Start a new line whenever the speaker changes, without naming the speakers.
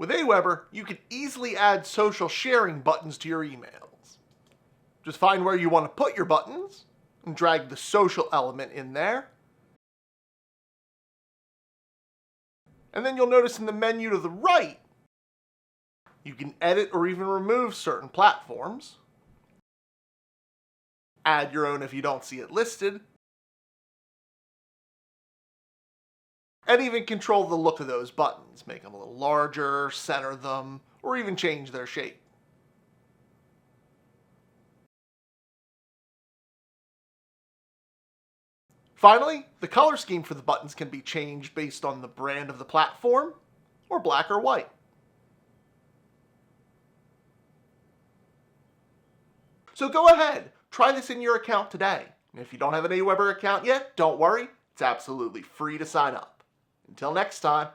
With Aweber, you can easily add social sharing buttons to your emails. Just find where you want to put your buttons and drag the social element in there. And then you'll notice in the menu to the right, you can edit or even remove certain platforms, add your own if you don't see it listed, and even control the look of those buttons, make them a little larger, center them, or even change their shape. Finally, the color scheme for the buttons can be changed based on the brand of the platform, or black or white. So go ahead, try this in your account today. And if you don't have an Aweber account yet, don't worry, it's absolutely free to sign up. Until next time.